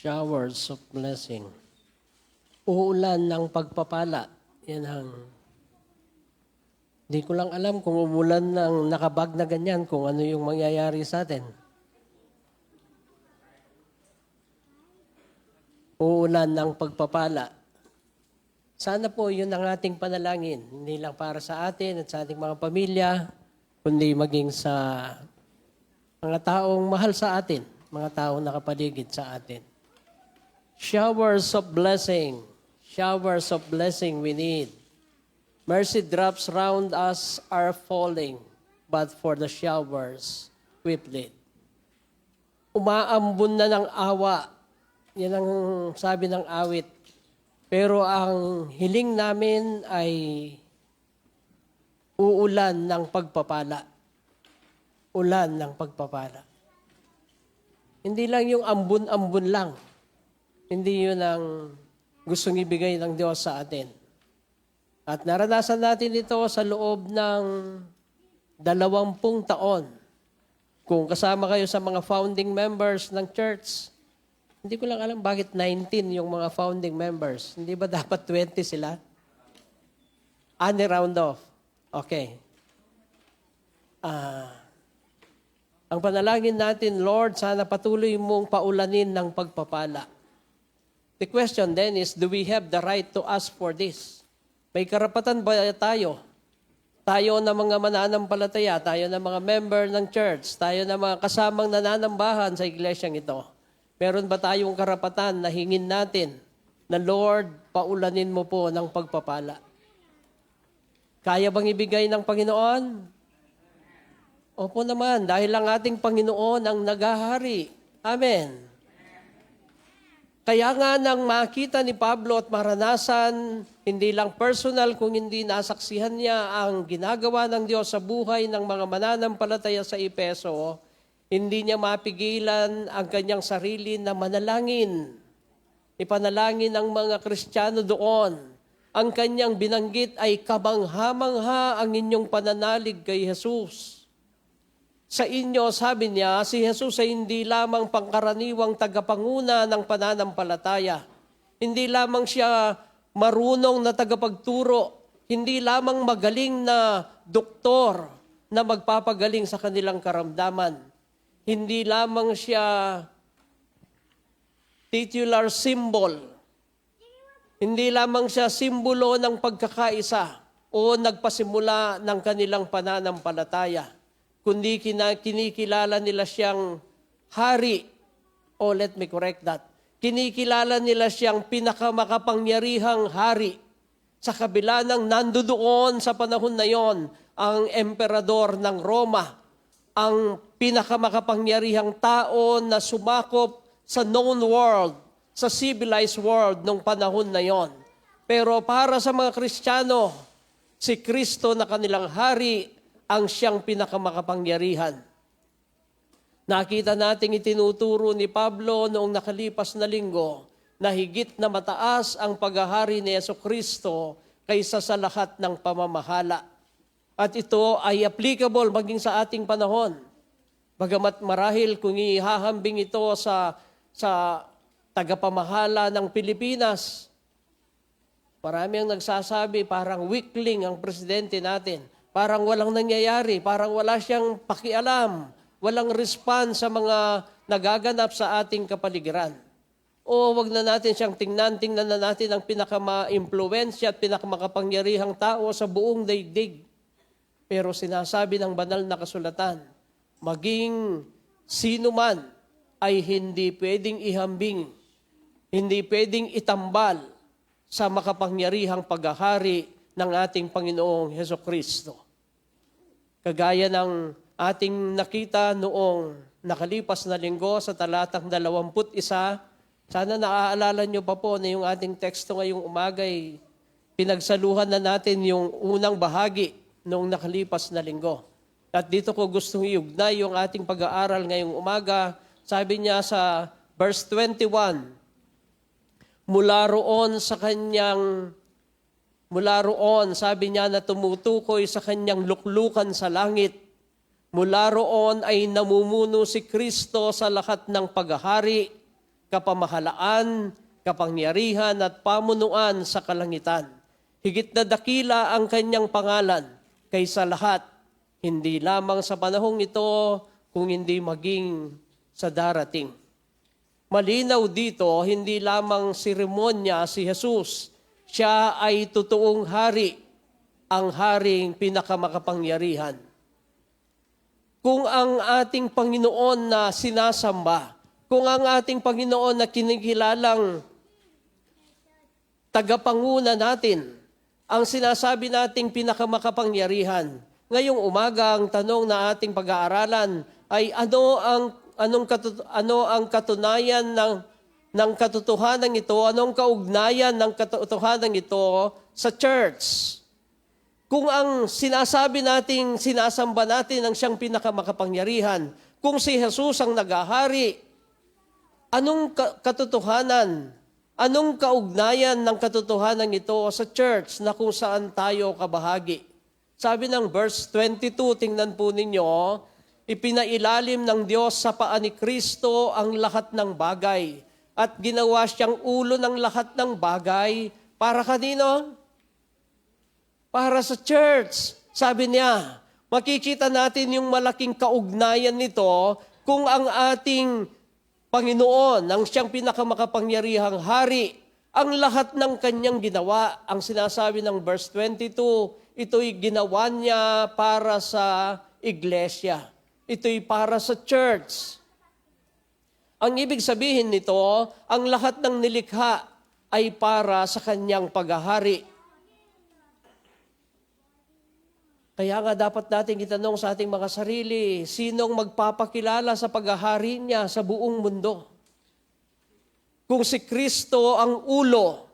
Showers of blessing. Uulan ng pagpapala. Yan ang... Di ko lang alam kung umulan ng nakabag na ganyan, kung ano yung mangyayari sa atin. Uulan ng pagpapala. Sana po yun ang ating panalangin. Hindi lang para sa atin at sa ating mga pamilya, kundi maging sa mga taong mahal sa atin, mga taong nakapaligid sa atin. Showers of blessing. Showers of blessing we need. Mercy drops round us are falling, but for the showers we plead. Umaambon na ng awa. Yan ang sabi ng awit. Pero ang hiling namin ay uulan ng pagpapala. Ulan ng pagpapala. Hindi lang yung ambon-ambon lang. Hindi yun ang gustong ibigay ng Diyos sa atin. At naranasan natin ito sa loob ng 20 taon. Kung kasama kayo sa mga founding members ng church, hindi ko lang alam bakit 19 yung mga founding members. Hindi ba dapat 20 sila? Ani round off. Okay. Ang panalangin natin, Lord, sana patuloy mong paulanin ng pagpapala. The question then is, do we have the right to ask for this? May karapatan ba tayo? Tayo na mga mananampalataya, tayo na mga member ng church, tayo na mga kasamang nananambahan sa iglesyang ito. Meron ba tayong karapatan na hingin natin na, Lord, paulanin mo po ng pagpapala? Kaya bang ibigay ng Panginoon? Opo naman, dahil ang ating Panginoon ang naghahari. Amen. Kaya nga nang makita ni Pablo at maranasan, hindi lang personal kung hindi nasaksihan niya ang ginagawa ng Diyos sa buhay ng mga mananampalataya sa Efeso, hindi niya mapigilan ang kanyang sarili na manalangin. Ipanalangin ang mga Kristiyano doon. Ang kanyang binanggit ay kabangha-mangha ang inyong pananalig kay Jesus. Sa inyo, sabi niya, si Jesus ay hindi lamang pangkaraniwang tagapanguna ng pananampalataya. Hindi lamang siya marunong na tagapagturo. Hindi lamang magaling na doktor na magpapagaling sa kanilang karamdaman. Hindi lamang siya titular symbol. Hindi lamang siya simbolo ng pagkakaisa o nagpasimula ng kanilang pananampalataya, kundi kinikilala nila siyang hari. Oh, let me correct that. Kinikilala nila siyang pinakamakapangyarihang hari. Sa kabila ng nandoon sa panahon na yon, ang emperador ng Roma, ang pinakamakapangyarihang tao na sumakop sa known world, sa civilized world nung panahon na yon. Pero para sa mga Kristiyano, si Kristo na kanilang hari ang siyang pinakamakapangyarihan. Nakita nating itinuturo ni Pablo noong nakalipas na linggo na higit na mataas ang paghahari ni Jesucristo kaysa sa lahat ng pamamahala. At ito ay applicable maging sa ating panahon. Bagamat marahil kung ihahambing ito sa tagapamahala ng Pilipinas, marami ang nagsasabi parang weakling ang presidente natin. Parang walang nangyayari, parang wala siyang pakialam, walang response sa mga nagaganap sa ating kapaligiran. O wag na natin siyang tingnan na natin ang pinakama-impluwensya at pinakamakapangyarihang tao sa buong daigdig. Pero sinasabi ng banal na kasulatan, maging sino man ay hindi pwedeng ihambing, hindi pwedeng itambal sa makapangyarihang paghahari ng ating Panginoong Hesukristo. Kagaya ng ating nakita noong nakalipas na linggo sa talatang 21, sana naaalala nyo pa po na yung ating teksto ngayong umagay, pinagsaluhan na natin yung unang bahagi noong nakalipas na linggo. At dito ko gustong iugnay yung ating pag-aaral ngayong umaga. Sabi niya sa verse 21, mula roon, sabi niya na tumutukoy sa kanyang luklukan sa langit. Mula roon ay namumuno si Kristo sa lahat ng paghahari, kapamahalaan, kapangyarihan at pamunuan sa kalangitan. Higit na dakila ang kanyang pangalan kaysa lahat, hindi lamang sa panahong ito, kung hindi maging sa darating. Malinaw dito, hindi lamang seremonya si Jesus. Siya ay totoong hari, ang haring pinakamakapangyarihan. Kung ang ating Panginoon na sinasamba, kung ang ating Panginoon na kinikilalang tagapanguna natin, ang sinasabi nating pinakamakapangyarihan, ngayong umaga ang tanong na ating pag-aaralan ay ano ang katunayan ng katotohanan ito, anong kaugnayan ng katotohanan ito sa church? Kung ang sinasabi nating sinasamba natin ang siyang pinakamakapangyarihan, kung si Jesus ang naghahari, anong katotohanan, anong kaugnayan ng katotohanan ito sa church na kung saan tayo kabahagi? Sabi ng verse 22, tingnan po ninyo, ipinailalim ng Diyos sa paa ni Kristo ang lahat ng bagay at ginawa siyang ulo ng lahat ng bagay para kanino? Para sa church. Sabi niya, makikita natin yung malaking kaugnayan nito kung ang ating Panginoon, ang siyang pinakamakapangyarihang hari, ang lahat ng kanyang ginawa, ang sinasabi ng verse 22, ito'y ginawa niya para sa iglesia. Ito'y para sa church. Ang ibig sabihin nito, ang lahat ng nilikha ay para sa kanyang paghahari. Kaya nga dapat natin itanong sa ating mga sarili, sinong magpapakilala sa paghahari niya sa buong mundo? Kung si Kristo ang ulo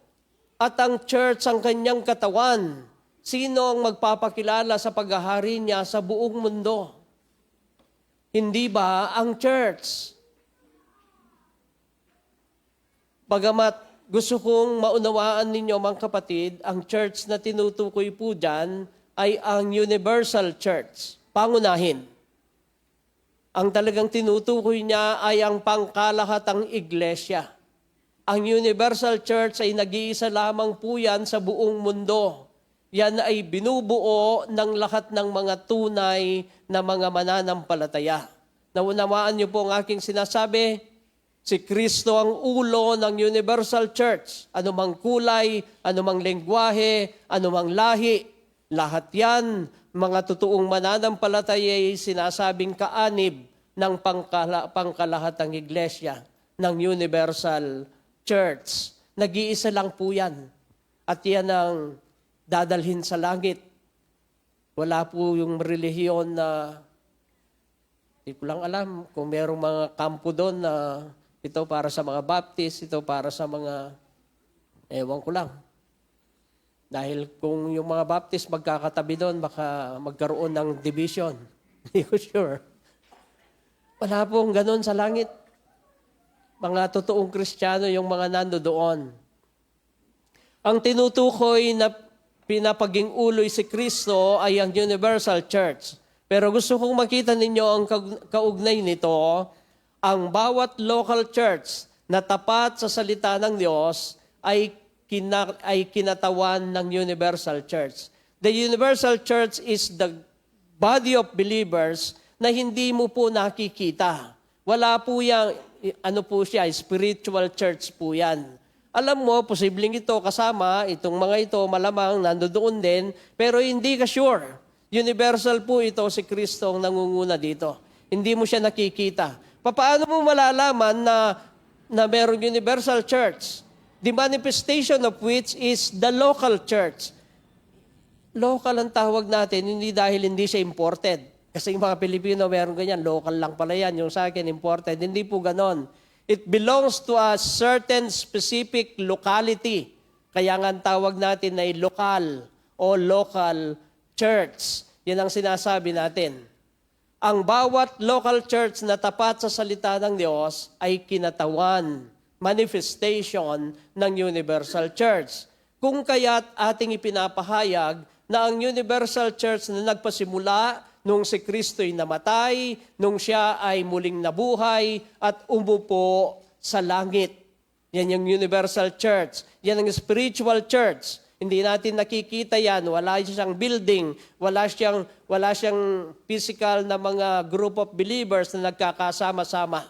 at ang church ang kanyang katawan, sino ang magpapakilala sa paghahari niya sa buong mundo? Hindi ba ang church? Bagamat gusto kong maunawaan ninyo mga kapatid, ang church na tinutukoy po dyan ay ang Universal Church, pangunahin. Ang talagang tinutukoy niya ay ang pangkalahatang iglesia. Ang Universal Church ay nag-iisa lamang po yan sa buong mundo. Yan ay binubuo ng lahat ng mga tunay na mga mananampalataya. Naunawaan niyo po ang aking sinasabi, si Kristo ang ulo ng Universal Church. Anumang kulay, anumang lengguwahe, anumang lahi, lahat yan, mga totoong mananampalataya ay sinasabing kaanib ng pangkalahatang iglesia, ng Universal Church. Nag-iisa lang po yan. At yan ang dadalhin sa langit. Wala po yung relihiyon na, hindi ko lang alam kung merong mga kampo doon na ito para sa mga Baptist, ito para sa mga, ewan ko lang. Dahil kung yung mga Baptist magkakatabi doon, baka magkaroon ng division. Hindi ko sure. Wala pong ganun sa langit. Mga totoong Kristiyano yung mga nando doon. Ang tinutukoy na pinapaging uloy si Kristo ay ang Universal Church. Pero gusto kong makita ninyo ang kaugnay nito, ang bawat local church na tapat sa salita ng Diyos ay kinatawan ng Universal Church. The Universal Church is the body of believers na hindi mo po nakikita. Wala po yan, ano po siya, spiritual church po yan. Alam mo, posibleng ito kasama, itong mga ito malamang nandoon din, pero hindi ka sure. Universal po ito si Kristo ang nangunguna dito. Hindi mo siya nakikita. Paano mo malalaman na merong Universal Church? The manifestation of which is the local church. Local ang tawag natin, hindi dahil hindi siya imported. Kasi yung mga Pilipino, meron ganyan, local lang pala yan. Yung sa akin, imported. Hindi po ganon. It belongs to a certain specific locality. Kaya nga ang tawag natin ay lokal o local church. Yan ang sinasabi natin. Ang bawat local church na tapat sa salita ng Diyos ay kinatawan, manifestation ng Universal Church. Kung kaya't ating ipinapahayag na ang Universal Church na nagpasimula nung si Kristo'y namatay, nung siya ay muling nabuhay at umupo sa langit. Yan yung universal church. Yan ang spiritual church. Hindi natin nakikita yan. Wala siyang building. Wala siyang physical na mga group of believers na nagkakasama-sama.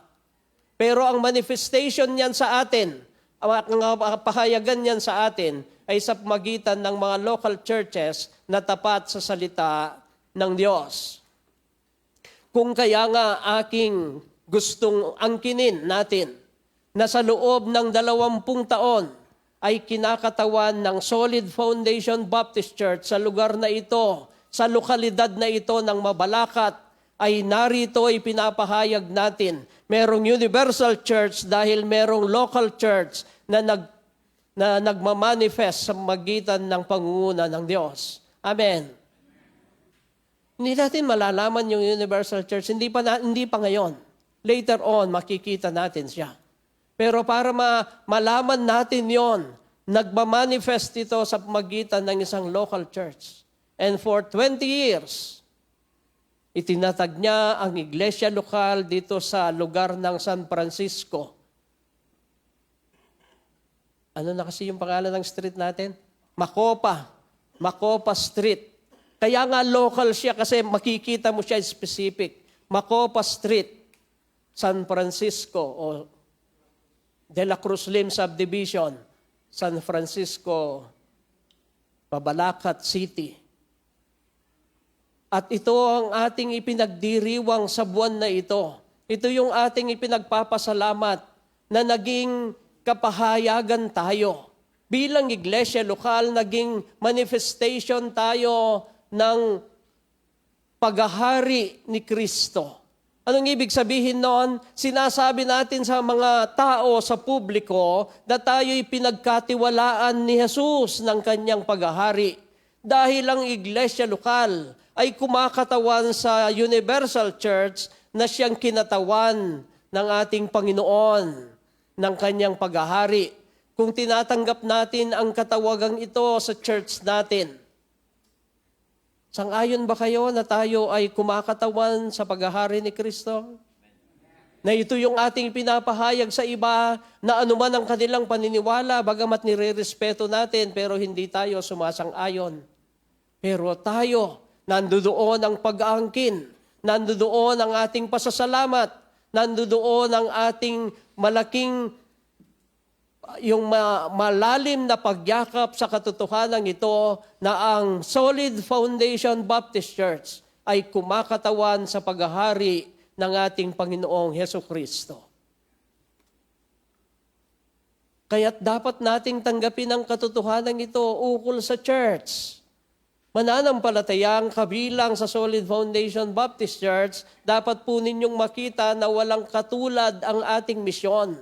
Pero ang manifestation niyan sa atin, ang pahayagan niyan sa atin, ay sa pamagitan ng mga local churches na tapat sa salita ng Diyos. Kung kaya nga aking gustong angkinin natin na sa loob ng 20 taon ay kinakatawan ng Solid Foundation Baptist Church sa lugar na ito, sa lokalidad na ito ng Mabalacat, ay narito ay pinapahayag natin. Merong universal church dahil merong local church na nagmamanifest sa magitan ng pangunguna ng Diyos. Amen. Hindi natin malalaman yung universal church, hindi pa ngayon. Later on, makikita natin siya. Pero para malaman natin yon, nagmamanifest ito sa magitan ng isang local church. And for 20 years, itinatag niya ang iglesia lokal dito sa lugar ng San Francisco. Ano na kasi yung pangalan ng street natin? Macopa Street. Kaya nga local siya kasi makikita mo siya specific. Macopa Street, San Francisco o De La Cruz Lim Subdivision, San Francisco, Mabalacat City. At ito ang ating ipinagdiriwang sa buwan na ito. Ito yung ating ipinagpapasalamat na naging kapahayagan tayo. Bilang iglesia lokal, naging manifestation tayo ng paghahari ni Kristo. Anong ibig sabihin noon? Sinasabi natin sa mga tao, sa publiko, na tayo'y pinagkatiwalaan ni Jesus ng kanyang paghahari. Dahil ang iglesia lokal ay kumakatawan sa universal church na siyang kinatawan ng ating Panginoon ng kanyang paghahari. Kung tinatanggap natin ang katawagang ito sa church natin, sang-ayon ba kayo na tayo ay kumakatawan sa paghahari ni Kristo? Na ito yung ating pinapahayag sa iba na anuman ang kanilang paniniwala, bagamat nire-respeto natin, pero hindi tayo sumasang-ayon. Pero tayo, nandoon ang pag-aangkin, nandoon ang ating pasasalamat, nandoon ang ating malaking, yung malalim na pagyakap sa katotohanan ito na ang Solid Foundation Baptist Church ay kumakatawan sa paghahari ng ating Panginoong Hesukristo. Kaya't dapat nating tanggapin ang katotohanan ito ukol sa church. Mananampalatayang kabilang sa Solid Foundation Baptist Church, dapat po ninyong makita na walang katulad ang ating misyon.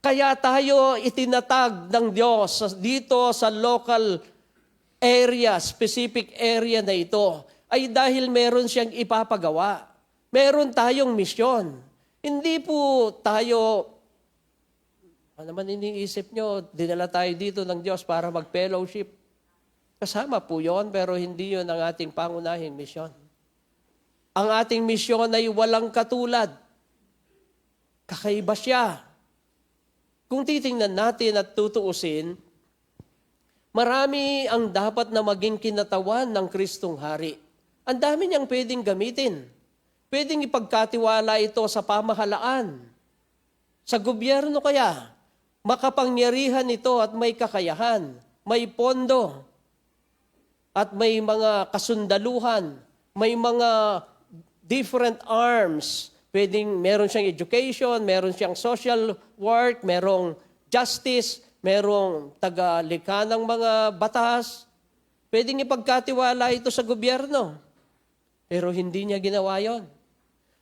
Kaya tayo itinatag ng Diyos dito sa local area, specific area na ito, ay dahil meron siyang ipapagawa. Meron tayong misyon. Hindi po tayo, ano naman iniisip nyo, dinala tayo dito ng Diyos para mag-fellowship. Kasama po yon, pero hindi yon ang ating pangunahing misyon. Ang ating misyon ay walang katulad. Kakaiba siya. Kung titingnan natin at tutuusin, marami ang dapat na maging kinatawan ng Kristong Hari. Ang dami niyang pwedeng gamitin. Pwedeng ipagkatiwala ito sa pamahalaan. Sa gobyerno kaya, makapangyarihan ito at may kakayahan, may pondo, at may mga kasundaluhan, may mga different arms. Pwedeng meron siyang education, meron siyang social work, merong justice, merong tagalikha ng mga batas. Pwedeng ipagkatiwala ito sa gobyerno. Pero hindi niya ginawa yon.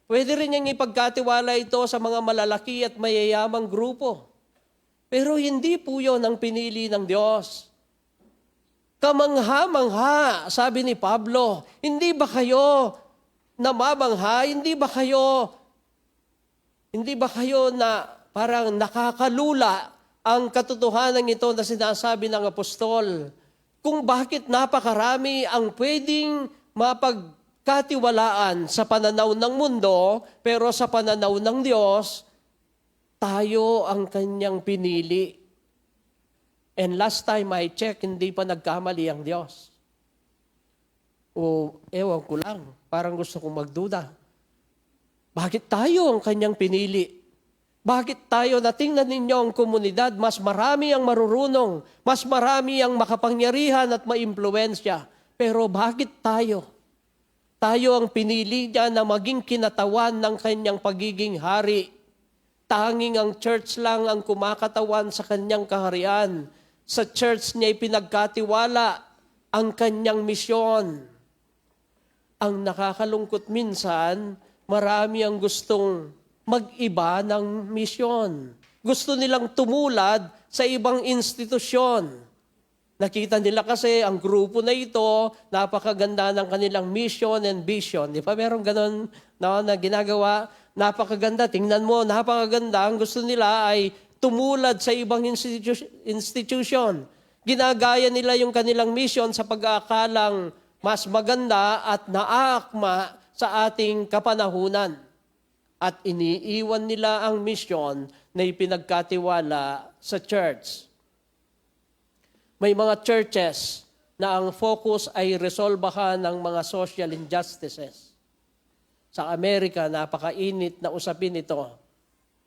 Pwede rin niyang ipagkatiwala ito sa mga malalaki at mayayamang grupo. Pero hindi po yon ang pinili ng Diyos. Kamangha-mangha, sabi ni Pablo, hindi ba kayo namamangha? Hindi ba kayo na parang nakakalula ang katotohanan ito na sinasabi ng apostol? Kung bakit napakarami ang pwedeng mapagkatiwalaan sa pananaw ng mundo, pero sa pananaw ng Diyos, Tayo ang kanyang pinili. And last time I checked, hindi pa nagkamali ang Diyos. O ewan ko lang, parang gusto kong magduda. Bakit tayo ang kanyang pinili? Bakit tayo, natingnan ninyo ang komunidad, mas marami ang marurunong, mas marami ang makapangyarihan at maimpluwensya. Pero bakit tayo? Tayo ang pinili niya na maging kinatawan ng kanyang pagiging hari. Tanging ang church lang ang kumakatawan sa kanyang kaharian. Sa church niya ipinagkatiwala ang kanyang misyon. Ang nakakalungkot minsan, marami ang gustong mag-iba ng misyon. Gusto nilang tumulad sa ibang institusyon. Nakita nila kasi ang grupo na ito, napakaganda ng kanilang mission and vision. Di ba meron ganun na ginagawa? Napakaganda, tingnan mo, napakaganda. Ang gusto nila ay tumulad sa ibang institution. Ginagaya nila yung kanilang mission sa pag-aakalang mas maganda at naaakma sa ating kapanahunan. At iniiwan nila ang mission na ipinagkatiwala sa church. May mga churches na ang focus ay resolbahan ng mga social injustices. Sa Amerika, napakainit na usapin ito.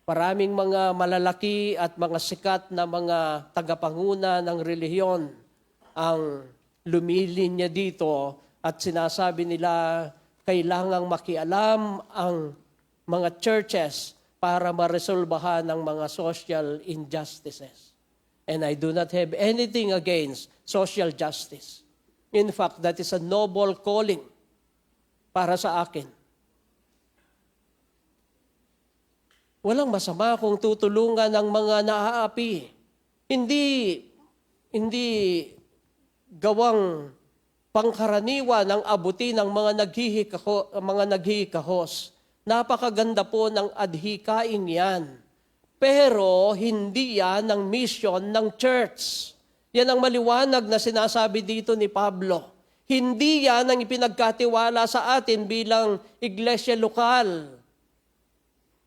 Maraming mga malalaki at mga sikat na mga tagapanguna ng relihiyon ang lumilinya dito at sinasabi nila kailangang makialam ang mga churches para maresolbahan ng mga social injustices. And I do not have anything against social justice. In fact, that is a noble calling para sa akin. Walang masama kung tutulungan ng mga naaapi. Hindi gawang pangkaraniwan ang abuti ng mga naghihikahos. Napakaganda po ng adhikain yan. Pero hindi yan ang mission ng church. Yan ang maliwanag na sinasabi dito ni Pablo. Hindi yan ang ipinagkatiwala sa atin bilang iglesia lokal.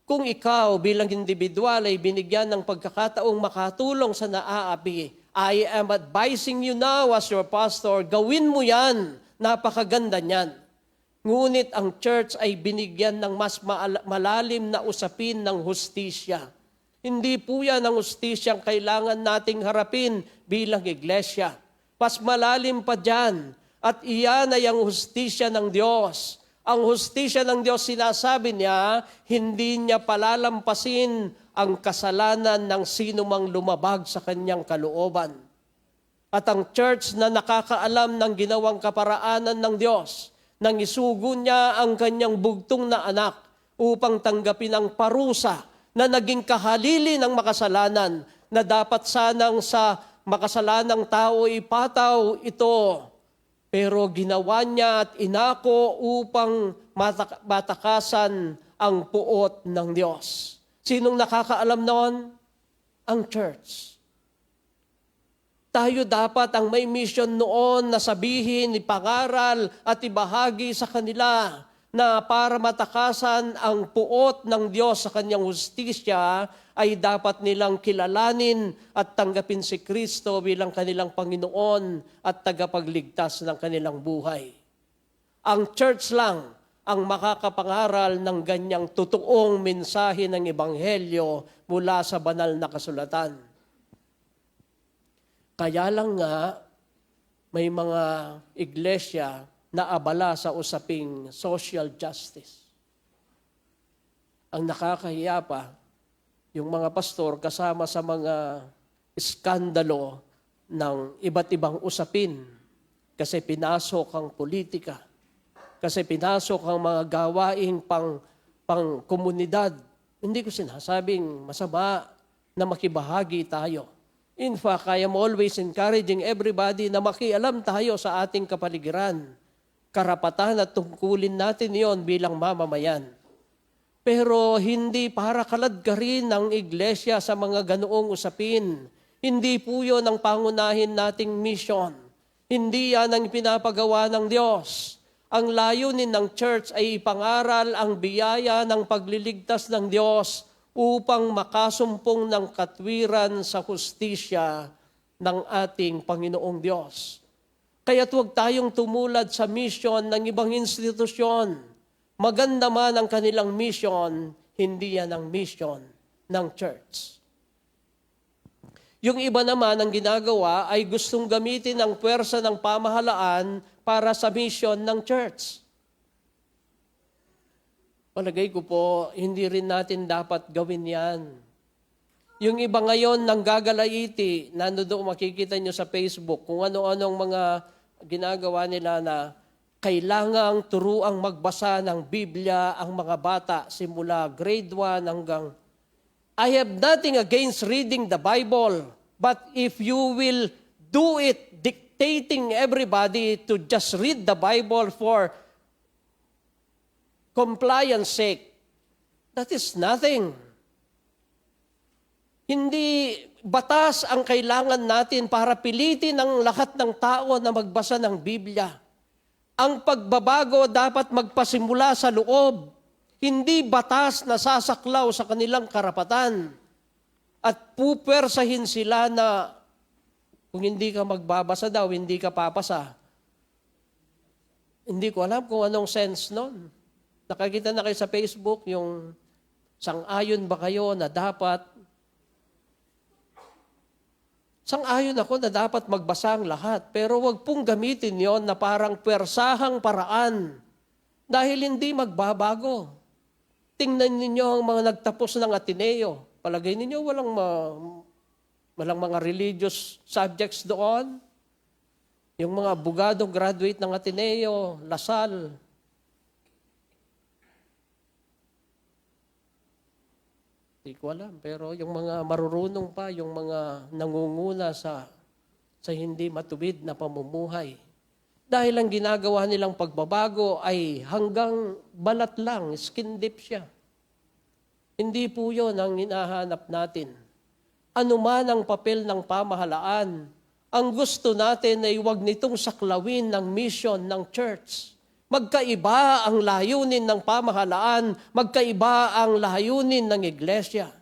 Kung ikaw bilang individual ay binigyan ng pagkakataong makatulong sa naaapi, I am advising you now as your pastor, gawin mo yan. Napakaganda niyan. Ngunit ang church ay binigyan ng mas malalim na usapin ng hustisya. Hindi po yan ang hustisyang kailangan nating harapin bilang iglesia. Mas malalim pa dyan. At iyan ay ang hustisya ng Diyos. Ang hustisya ng Diyos, sinasabi niya, hindi niya palalampasin ang kasalanan ng sino mang lumabag sa kanyang kalooban. At ang church na nakakaalam ng ginawang kaparaanan ng Diyos, nang isugo niya ang kanyang bugtong na anak upang tanggapin ang parusa na naging kahalili ng makasalanan, na dapat sanang sa makasalanang tao ipataw ito. Pero ginawa niya at inako upang matakasan ang puot ng Diyos. Sinong nakakaalam noon? Ang church. Tayo dapat ang may mission noon na sabihin, ipangaral at ibahagi sa kanila na para matakasan ang puot ng Diyos sa kanyang hustisya, ay dapat nilang kilalanin at tanggapin si Kristo bilang kanilang Panginoon at tagapagligtas ng kanilang buhay. Ang church lang ang makakapangaral ng ganyang totoong mensahe ng Ebanghelyo mula sa banal na kasulatan. Kaya lang nga, may mga iglesia na abala sa usaping social justice. Ang nakakahiya pa, yung mga pastor kasama sa mga iskandalo ng iba't ibang usapin kasi pinasok ang politika, kasi pinasok ang mga gawaing pang komunidad. Hindi ko sinasabing masama na makibahagi tayo. In fact, I am always encouraging everybody na makialam tayo sa ating kapaligiran. Karapatan at tungkulin natin yon bilang mamamayan. Pero hindi para kaladkarin ng iglesia sa mga ganoong usapin. Hindi po yun ang pangunahin nating mission. Hindi yan ang pinapagawa ng Diyos. Ang layunin ng church ay ipangaral ang biyaya ng pagliligtas ng Diyos upang makasumpong ng katwiran sa hustisya ng ating Panginoong Diyos. Kaya't huwag tayong tumulad sa mission ng ibang institusyon. Maganda man ang kanilang mission, hindi yan ang mission ng church. Yung iba naman ang ginagawa ay gustong gamitin ang puwersa ng pamahalaan para sa mission ng church. Palagay ko po, hindi rin natin dapat gawin yan. Yung iba ngayon nanggagalaiti, nandoon makikita nyo sa Facebook kung ano-anong mga ginagawa nila na kailangang turuang magbasa ng Biblia ang mga bata simula grade 1 hanggang I have nothing against reading the Bible, but if you will do it dictating everybody to just read the Bible for compliance sake, that is nothing. Hindi batas ang kailangan natin para pilitin ang lahat ng tao na magbasa ng Biblia. Ang pagbabago dapat magpasimula sa loob. Hindi batas na sasaklaw sa kanilang karapatan at pupwersahin sila na kung hindi ka magbabasa daw, hindi ka papasa. Hindi ko alam kung anong sense nun. Nakakita na kayo sa Facebook yung sang-ayon ba kayo na dapat sang-ayon ako na dapat magbasa ang lahat, pero wag pong gamitin yon na parang pwersahang paraan dahil hindi magbabago. Tingnan ninyo ang mga nagtapos ng Ateneo. Palagay ninyo walang mga religious subjects doon. Yung mga abogadong graduate ng Ateneo, Lasal. Hindi ko alam, pero yung mga marurunong pa, yung mga nangunguna sa hindi matuwid na pamumuhay. Dahil ang ginagawa nilang pagbabago ay hanggang balat lang, skin deep siya. Hindi po yun ang hinahanap natin. Ano man ang papel ng pamahalaan, ang gusto natin ay huwag nitong saklawin ng mission ng church. Magkaiba ang layunin ng pamahalaan, magkaiba ang layunin ng iglesia.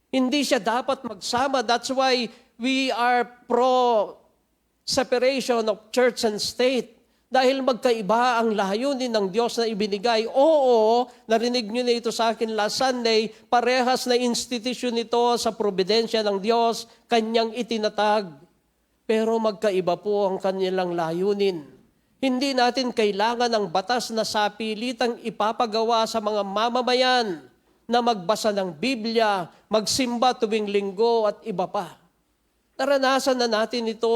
Hindi siya dapat magsama. That's why we are pro-separation of church and state. Dahil magkaiba ang layunin ng Diyos na ibinigay. Oo, narinig nyo na ito sa akin last Sunday, parehas na institusyon ito sa providensya ng Diyos, kanyang itinatag. Pero magkaiba po ang kanilang layunin. Hindi natin kailangan ng batas na sapilitang ipapagawa sa mga mamamayan na magbasa ng Biblia, magsimba tuwing linggo at iba pa. Naranasan na natin ito.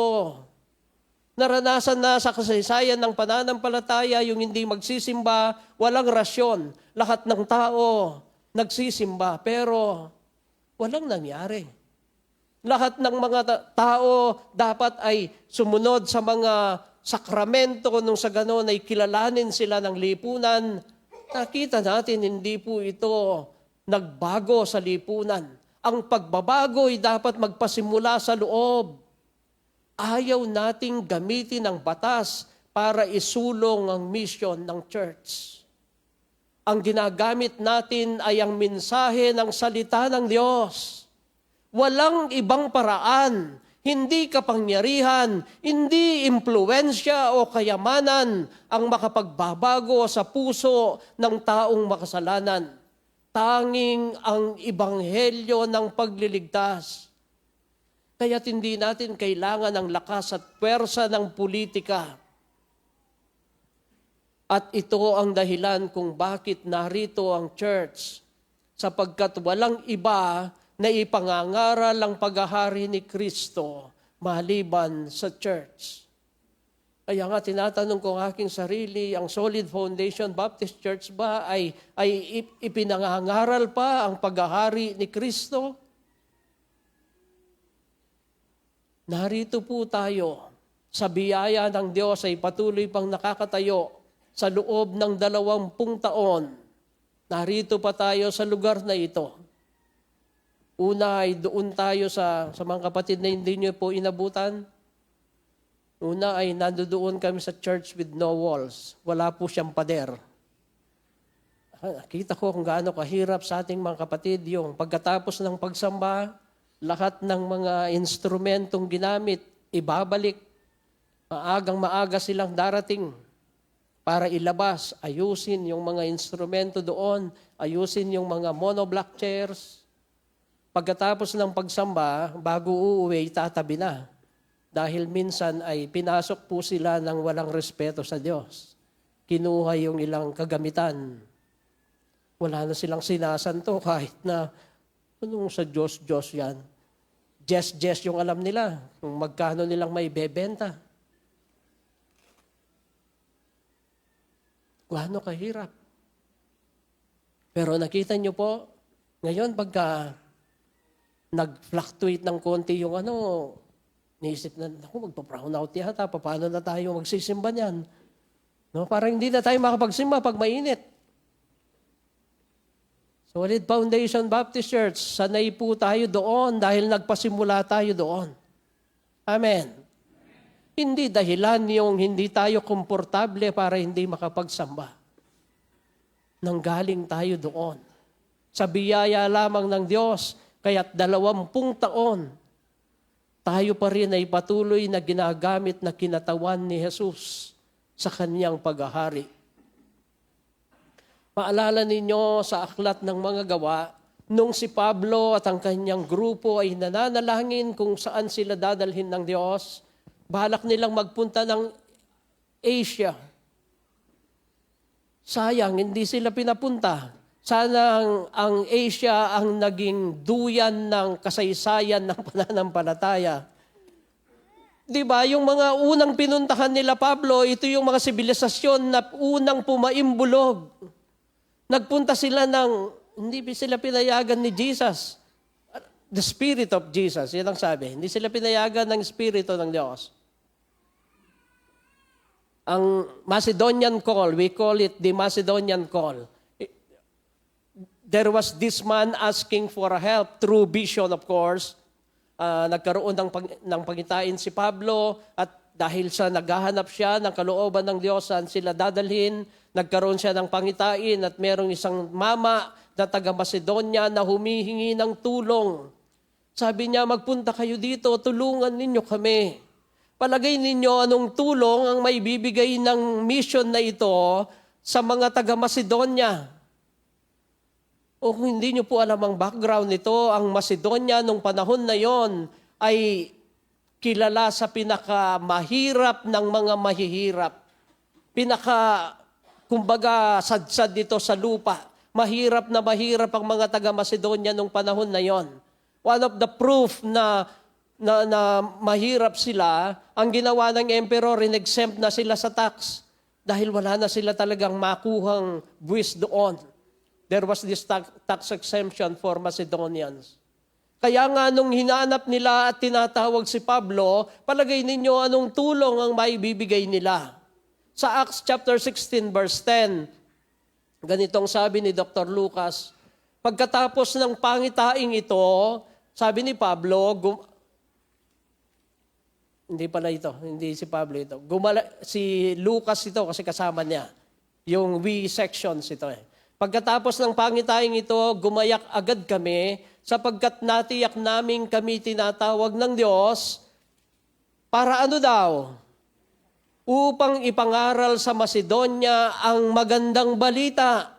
Naranasan na sa kasaysayan ng pananampalataya yung hindi magsisimba, walang rasyon. Lahat ng tao nagsisimba, pero walang nangyari. Lahat ng mga tao dapat ay sumunod sa mga sakramento nung sa ganon ay kilalanin sila ng lipunan. Nakita natin hindi po ito nagbago sa lipunan. Ang pagbabago ay dapat magpasimula sa loob. Ayaw nating gamitin ang batas para isulong ang mission ng church. Ang ginagamit natin ay ang mensahe ng salita ng Diyos. Walang ibang paraan. Hindi kapangyarihan, hindi impluwensya o kayamanan ang makapagbabago sa puso ng taong makasalanan. Tanging ang ebanghelyo ng pagliligtas. Kaya't hindi natin kailangan ng lakas at puwersa ng politika. At ito ang dahilan kung bakit narito ang church, sapagkat walang iba na ipangangaral ang paghahari ni Kristo maliban sa church. Kaya nga tinatanong ko ang aking sarili, ang Solid Foundation Baptist Church ba ay ipinangangaral pa ang paghahari ni Kristo? Narito po tayo sa biyaya ng Diyos ay patuloy pang nakakatayo sa loob ng 20 taon. Narito pa tayo sa lugar na ito. Una ay doon tayo sa mga kapatid na hindi nyo po inabutan. Una ay nandoon kami sa church with no walls. Wala po siyang pader. Kita ko kung gaano kahirap sa ating mga kapatid yung pagkatapos ng pagsamba, lahat ng mga instrumentong ginamit, ibabalik. Maagang-maaga silang darating para ilabas, ayusin yung mga instrumento doon, ayusin yung mga monoblock chairs. Pagkatapos ng pagsamba, bago uuwi, tatabi na. Dahil minsan ay pinasok po sila ng walang respeto sa Diyos. Kinuha yung ilang kagamitan. Wala na silang sinasanto kahit na anong sa Diyos yan. Yes yung alam nila kung magkano nilang may bebenta. Gaano kahirap. Pero nakita niyo po, ngayon pagka nag-fluctuate ng konti yung naisip na, magpa-brown out yata, paano na tayo magsisimba niyan? No, parang hindi na tayo makapagsimba pag mainit. Solid Foundation Baptist Church, sanay po tayo doon dahil nagpasimula tayo doon. Amen. Hindi dahilan yung hindi tayo komportable para hindi makapagsamba. Nanggaling tayo doon. Sa biyaya lamang ng Diyos, kaya't 20 taon, tayo pa rin ay patuloy na ginagamit na kinatawan ni Jesus sa kanyang paghahari. Paalala ninyo sa aklat ng mga gawa, nung si Pablo at ang kanyang grupo ay nananalangin kung saan sila dadalhin ng Diyos, balak nilang magpunta ng Asia. Sayang, hindi sila pinapunta. Sana ang Asia ang naging duyan ng kasaysayan ng pananampalataya. Diba, yung mga unang pinuntahan nila Pablo, ito yung mga sibilisasyon na unang pumaimbulog. Nagpunta sila hindi sila pinayagan ni Jesus. The Spirit of Jesus, yan ang sabi. Hindi sila pinayagan ng Espiritu ng Diyos. Ang Macedonian call, we call it the Macedonian call. There was this man asking for help through vision, of course. Nagkaroon ng pangitain si Pablo at dahil sa naghahanap siya ng kalooban ng Diyos saan sila dadalhin, nagkaroon siya ng pangitain at merong isang mama na taga Macedonia na humihingi ng tulong. Sabi niya, magpunta kayo dito, tulungan ninyo kami. Palagay ninyo anong tulong ang may bibigay ng mission na ito sa mga taga Macedonia. O kung hindi nyo po alam ang background nito, ang Macedonia nung panahon na yon ay kilala sa pinakamahirap ng mga mahihirap. Kumbaga, sadsad dito sa lupa. Mahirap ang mga taga Macedonia nung panahon na yon. One of the proof na mahirap sila, ang ginawa ng emperor, in-exempt na sila sa tax dahil wala na sila talagang makuhang buwis doon. There was this tax exemption for Macedonians. Kaya nga nung hinanap nila at tinatawag si Pablo, palagay ninyo anong tulong ang maibibigay nila. Sa Acts chapter 16 verse 10, ganitong sabi ni Dr. Lucas, pagkatapos ng pangitaing ito, sabi ni Pablo, hindi si Pablo ito. Si Lucas ito kasi kasama niya. Yung we sections ito . Pagkatapos ng pangitaing ito, gumayak agad kami sapagkat natiyak namin kami tinatawag ng Diyos para upang ipangaral sa Macedonia ang magandang balita.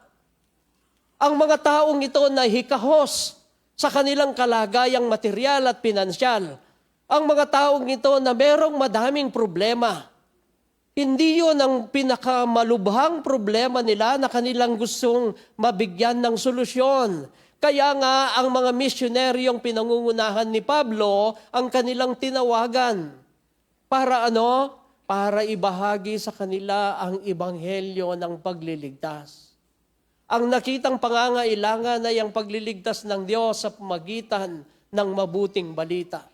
Ang mga taong ito na hikahos sa kanilang kalagayang material at pinansyal. Ang mga taong ito na merong madaming problema. Hindi yun ang pinakamalubhang problema nila na kanilang gustong mabigyan ng solusyon. Kaya nga, ang mga misyonaryong pinangungunahan ni Pablo, ang kanilang tinawagan. Para Para ibahagi sa kanila ang ebanghelyo ng pagliligtas. Ang nakitang pangangailangan ay ang pagliligtas ng Diyos sa pamagitan ng mabuting balita.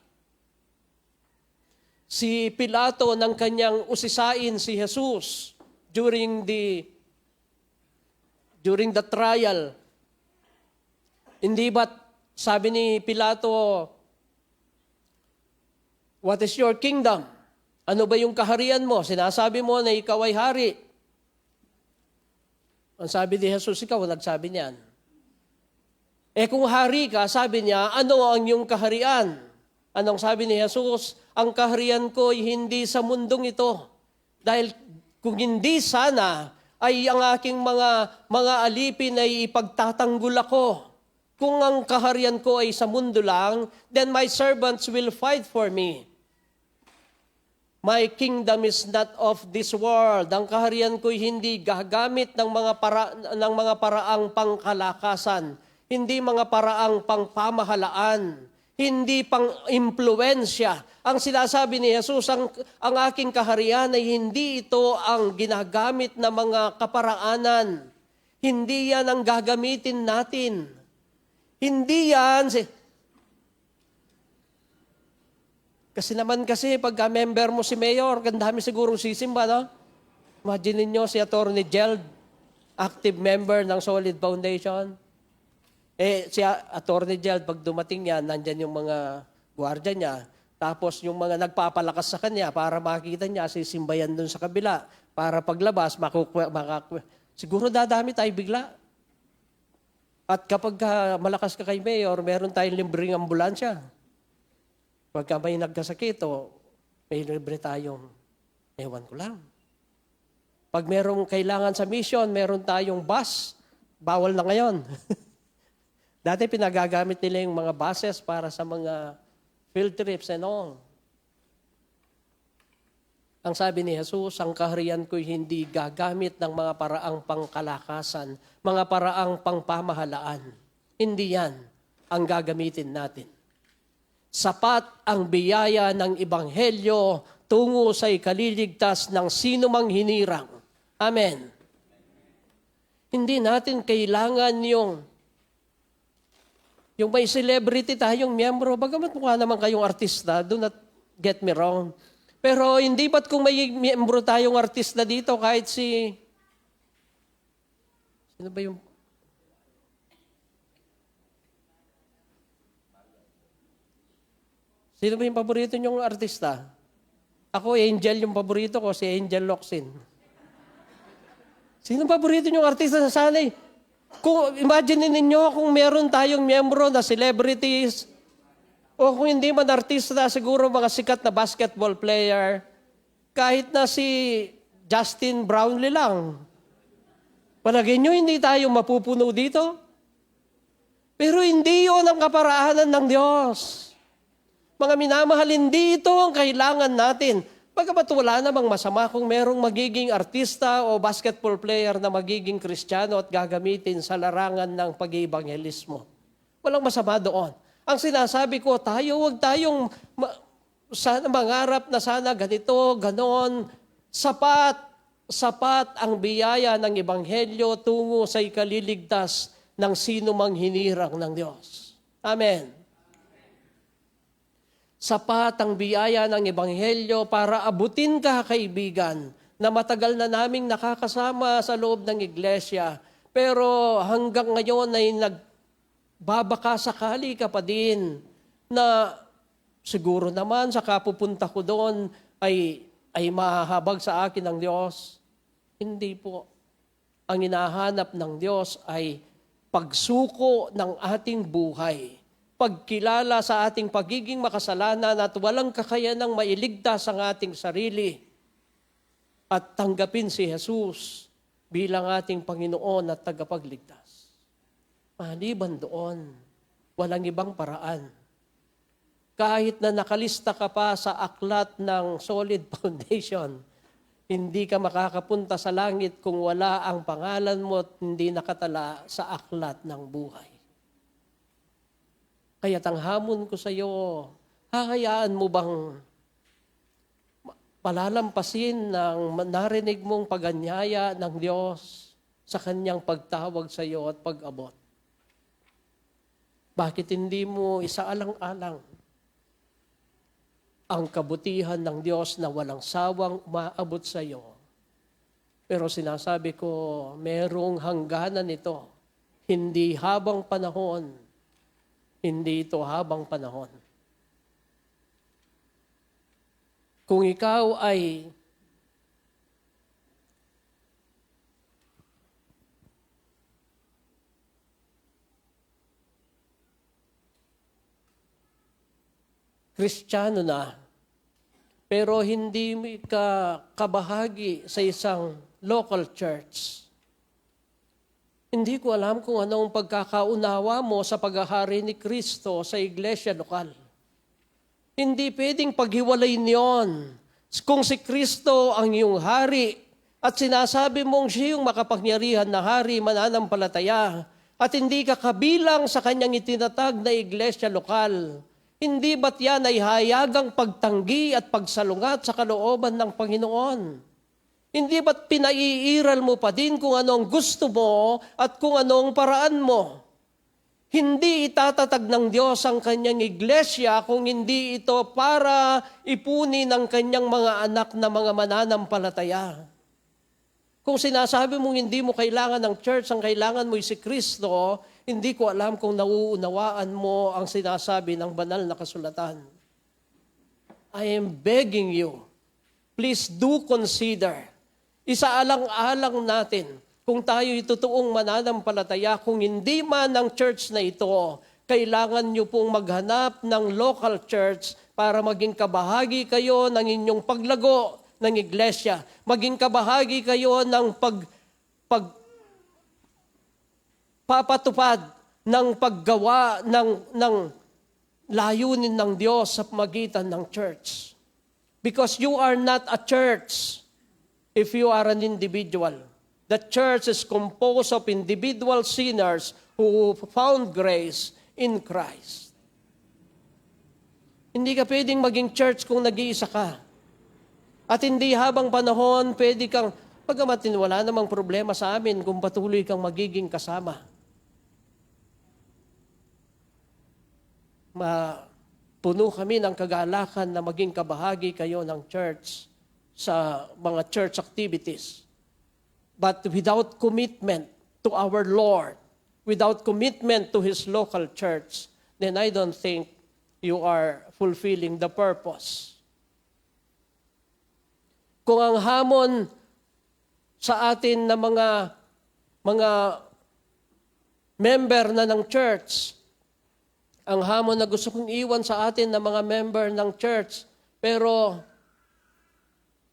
Si Pilato nang kanyang usisain si Jesus during the trial. Hindi ba't sabi ni Pilato, "What is your kingdom? Ano ba yung kaharian mo? Sinasabi mo na ikaw ay hari." Ang sabi ni Jesus, ikaw nagsabi niyan. Kung hari ka, sabi niya, ano ang iyong kaharian? Anong sabi ni Jesus? Ang kaharian ko ay hindi sa mundong ito. Dahil kung hindi sana, ay ang aking mga alipin ay ipagtatanggol ako. Kung ang kaharian ko ay sa mundo lang, then my servants will fight for me. My kingdom is not of this world. Ang kaharian ko'y hindi gagamit ng mga paraang pangkalakasan, hindi mga paraang pangpamahalaan, hindi pang-impluensya. Ang sinasabi ni Jesus, ang aking kaharian ay hindi ito ang ginagamit na mga kaparaanan. Hindi yan ang gagamitin natin. Hindi yan. Kasi pagka member mo si Mayor, gandami sigurong sisimba, no? Imagine niyo si Atty. Geld, active member ng Solid Foundation. Si Atty. Geld, pag dumating yan, nandyan yung mga gwardiya niya. Tapos yung mga nagpapalakas sa kanya para makita niya, sisimbayan dun sa kabila. Para paglabas, siguro dadami tayo bigla. At kapag malakas ka kay Mayor, meron tayong libreng ambulansya. Pagka may nagkasakit o may libre tayong, ewan ko lang. Pag merong kailangan sa mission, meron tayong bus, bawal na ngayon. Dati pinagagamit nila yung mga buses para sa mga field trips and all. Ang sabi ni Jesus, ang kaharian ko'y hindi gagamit ng mga paraang pangkalakasan, mga paraang pangpamahalaan. Hindi yan ang gagamitin natin. Sapat ang biyaya ng Ebanghelyo tungo sa ikaliligtas ng sinumang hinirang. Amen. Hindi natin kailangan yung may celebrity tayong miyembro. Bagamat mukha naman kayong artista, do not get me wrong. Pero hindi ba't kung may miyembro tayong artista dito, kahit sino ba yung paborito niyong artista? Ako, Angel yung paborito ko, si Angel Locsin. Sino paborito niyong artista sa sanay? Kung imagine ninyo kung meron tayong miyembro na celebrities, o kung hindi man artista, siguro mga sikat na basketball player, kahit na si Justin Brownlee lang. Palagay nyo, hindi tayo mapupuno dito? Pero hindi yun ang kaparaanan ng Diyos. Mga minamahal, hindi ito ang kailangan natin. Pagkabat wala namang masama kung merong magiging artista o basketball player na magiging Kristiyano at gagamitin sa larangan ng pag-iibanghelismo. Walang masama doon. Ang sinasabi ko, huwag tayong sana mangarap na sana ganito, ganon. Sapat ang biyaya ng Ebanghelyo tungo sa ikaliligtas ng sino mang hinirang ng Diyos. Amen. Sapat ang biyaya ng Ebanghelyo para abutin ka, kaibigan, na matagal na naming nakakasama sa loob ng iglesia. Pero hanggang ngayon ay nagbabaka sakali ka pa din na siguro naman sa kapupunta ko doon ay mahahabag sa akin ng Diyos. Hindi po. Ang hinahanap ng Diyos ay pagsuko ng ating buhay. Pagkilala sa ating pagiging makasalanan at walang kakayanang mailigtas ang ating sarili at tanggapin si Jesus bilang ating Panginoon at tagapagligtas. Maliban doon, walang ibang paraan. Kahit na nakalista ka pa sa aklat ng Solid Foundation, hindi ka makakapunta sa langit kung wala ang pangalan mo at hindi nakatala sa aklat ng buhay. Kaya't ang hamon ko sa iyo, hahayaan mo bang palalampasin ng narinig mong pag-anyaya ng Diyos sa Kanyang pagtawag sa iyo at pag-abot? Bakit hindi mo isaalang-alang ang kabutihan ng Diyos na walang sawang umaabot sa iyo? Pero sinasabi ko, merong hangganan ito. Hindi habang panahon. Hindi ito habang panahon. Kung ikaw ay Kristiyano na, pero hindi ka kabahagi sa isang local church. Hindi ko alam kung anong pagkakaunawa mo sa paghahari ni Kristo sa iglesia lokal. Hindi pwedeng paghiwalay niyon. Kung si Kristo ang iyong hari at sinasabi mong siya yung makapangyarihan na hari, mananampalataya, at hindi ka kabilang sa kanyang itinatag na iglesia lokal, hindi ba't yan ay hayagang pagtanggi at pagsalungat sa kalooban ng Panginoon? Hindi ba't pinaiiral mo pa din kung anong gusto mo at kung anong paraan mo? Hindi itatatag ng Diyos ang kanyang iglesia kung hindi ito para ipunin ng kanyang mga anak na mga mananampalataya. Kung sinasabi mong hindi mo kailangan ng church, ang kailangan mo ay si Kristo, hindi ko alam kung nauunawaan mo ang sinasabi ng banal na kasulatan. I am begging you, please do consider. Isaalang-alang natin kung tayo'y totoong mananampalataya, kung hindi man ang church na ito, kailangan nyo pong maghanap ng local church para maging kabahagi kayo ng inyong paglago ng iglesia. Maging kabahagi kayo ng papatupad ng paggawa ng layunin ng Diyos sa pamagitan ng church. Because you are not a church if you are an individual. The church is composed of individual sinners who found grace in Christ. Hindi ka pwedeng maging church kung nag-iisa ka. At hindi habang panahon pwede kang, pagkamat wala namang problema sa amin kung patuloy kang magiging kasama. Puno kami ng kagalakan na maging kabahagi kayo ng church sa mga church activities. But without commitment to our Lord, without commitment to His local church, then I don't think you are fulfilling the purpose. Kung ang hamon sa atin na mga member na ng church, ang hamon na gusto kong iwan sa atin na mga member ng church, pero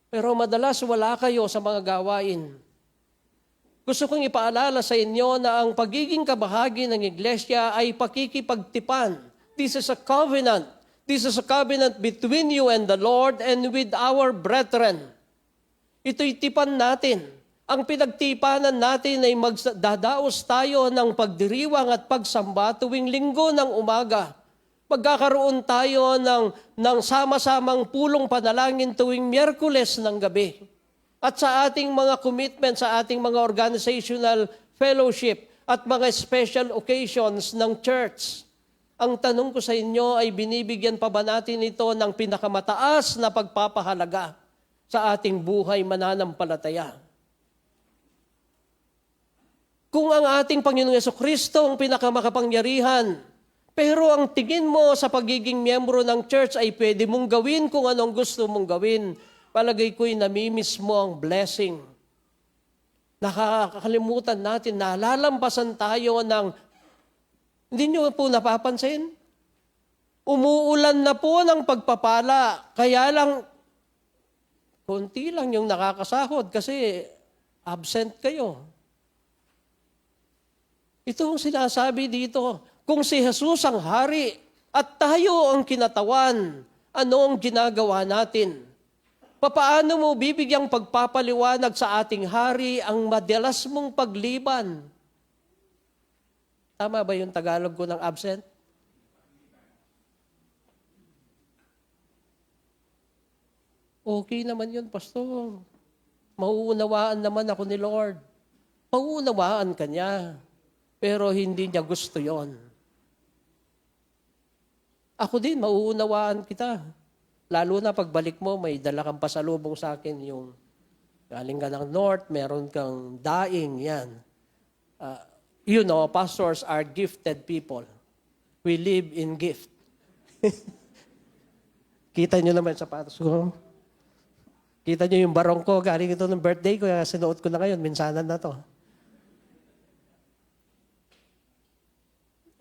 madalas wala kayo sa mga gawain. Gusto kong ipaalala sa inyo na ang pagiging kabahagi ng iglesia ay pakikipagtipan. This is a covenant. This is a covenant between you and the Lord and with our brethren. Ito'y tipan natin. Ang pinagtipanan natin ay magdadaos tayo ng pagdiriwang at pagsamba tuwing linggo ng umaga. Magkakaroon tayo ng sama-samang pulong panalangin tuwing Miyerkules ng gabi. At sa ating mga commitment, sa ating mga organizational fellowship at mga special occasions ng church, ang tanong ko sa inyo ay binibigyan pa ba natin ito ng pinakamataas na pagpapahalaga sa ating buhay mananampalataya? Kung ang ating Panginoong Jesucristo ang pinakamakapangyarihan, pero ang tingin mo sa pagiging miyembro ng church ay pwede mong gawin kung anong gusto mong gawin, palagay ko'y namimiss mo ang blessing. Nakakalimutan natin, nalalampasan tayo ng, hindi nyo po napapansin? Umuulan na po ng pagpapala, kaya lang, konti lang yung nakakasahod kasi absent kayo. Ito ang sinasabi dito. Kung si Jesus ang hari at tayo ang kinatawan, ano ang ginagawa natin? Papaano mo bibigyang pagpapaliwanag sa ating hari ang madalas mong pagliban? Tama ba yung Tagalog ko ng absent? Okay naman yun, Pastor. Mauunawaan naman ako ni Lord. Mauunawaan ka niya. Pero hindi niya gusto yon. Ako din, mauunawaan kita. Lalo na pagbalik mo, may dala kang pasalubong sa akin, yung galing ka ng north, meron kang daing, yan. Pastors are gifted people. We live in gift. Kita nyo naman sa sapatos ko. Kita nyo yung barong ko, galing ito ng birthday ko, kaya sinuot ko na ngayon, minsanan na to.